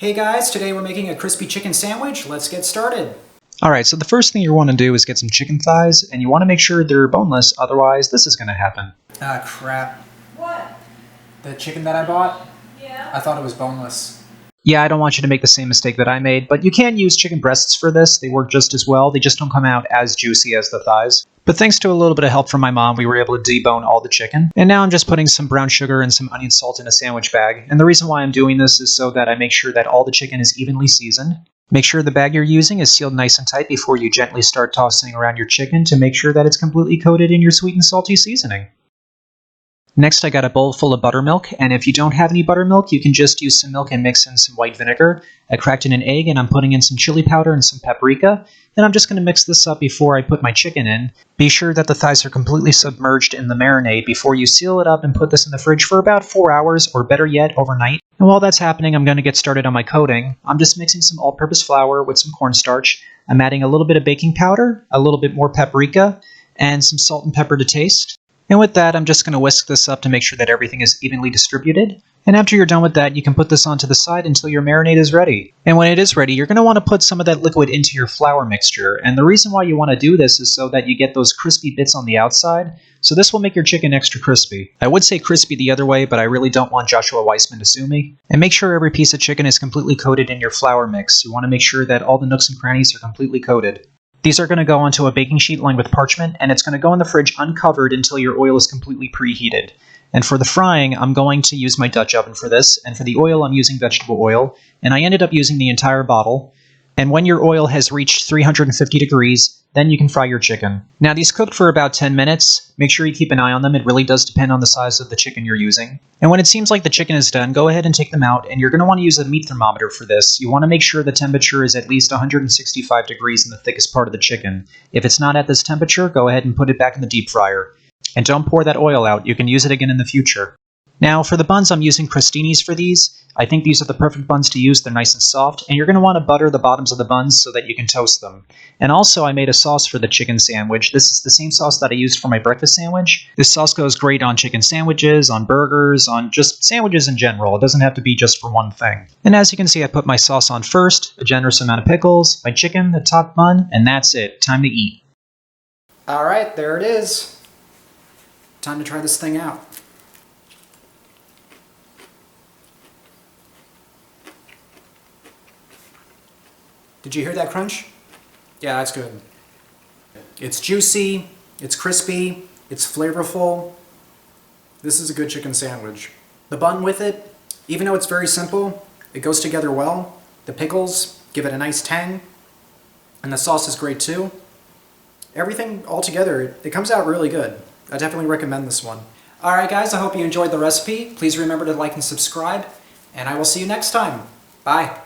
Hey guys, today we're making a crispy chicken sandwich. Let's get started. Alright, so the first thing you want to do is get some chicken thighs, and you want to make sure they're boneless, otherwise this is going to happen. Ah, crap. What? The chicken that I bought? Yeah? I thought it was boneless. Yeah, I don't want you to make the same mistake that I made, but you can use chicken breasts for this. They work just as well. They just don't come out as juicy as the thighs. But thanks to a little bit of help from my mom, we were able to debone all the chicken. And now I'm just putting some brown sugar and some onion salt in a sandwich bag. And the reason why I'm doing this is so that I make sure that all the chicken is evenly seasoned. Make sure the bag you're using is sealed nice and tight before you gently start tossing around your chicken to make sure that it's completely coated in your sweet and salty seasoning. Next, I got a bowl full of buttermilk, and if you don't have any buttermilk, you can just use some milk and mix in some white vinegar. I cracked in an egg, and I'm putting in some chili powder and some paprika. Then I'm just going to mix this up before I put my chicken in. Be sure that the thighs are completely submerged in the marinade before you seal it up and put this in the fridge for about 4 hours, or better yet, overnight. And while that's happening, I'm going to get started on my coating. I'm just mixing some all-purpose flour with some cornstarch. I'm adding a little bit of baking powder, a little bit more paprika, and some salt and pepper to taste. And with that, I'm just going to whisk this up to make sure that everything is evenly distributed. And after you're done with that, you can put this onto the side until your marinade is ready. And when it is ready, you're going to want to put some of that liquid into your flour mixture. And the reason why you want to do this is so that you get those crispy bits on the outside. So this will make your chicken extra crispy. I would say crispy the other way, but I really don't want Joshua Weissman to sue me. And make sure every piece of chicken is completely coated in your flour mix. You want to make sure that all the nooks and crannies are completely coated. These are going to go onto a baking sheet lined with parchment, and it's going to go in the fridge uncovered until your oil is completely preheated. And for the frying, I'm going to use my Dutch oven for this, and for the oil, I'm using vegetable oil, and I ended up using the entire bottle. And when your oil has reached 350 degrees, then you can fry your chicken. Now these cook for about 10 minutes. Make sure you keep an eye on them. It really does depend on the size of the chicken you're using. And when it seems like the chicken is done, go ahead and take them out, and you're going to want to use a meat thermometer for this. You want to make sure the temperature is at least 165 degrees in the thickest part of the chicken. If it's not at this temperature, go ahead and put it back in the deep fryer. And don't pour that oil out. You can use it again in the future. Now, for the buns, I'm using Crustini's for these. I think these are the perfect buns to use. They're nice and soft, and you're going to want to butter the bottoms of the buns so that you can toast them. And also, I made a sauce for the chicken sandwich. This is the same sauce that I used for my breakfast sandwich. This sauce goes great on chicken sandwiches, on burgers, on just sandwiches in general. It doesn't have to be just for one thing. And as you can see, I put my sauce on first, a generous amount of pickles, my chicken, the top bun, and that's it. Time to eat. Alright, there it is. Time to try this thing out. Did you hear that crunch? Yeah, that's good. It's juicy, it's crispy, it's flavorful. This is a good chicken sandwich. The bun with it, even though it's very simple, it goes together well. The pickles give it a nice tang, and the sauce is great too. Everything all together, it comes out really good. I definitely recommend this one. Alright guys, I hope you enjoyed the recipe. Please remember to like and subscribe, and I will see you next time. Bye.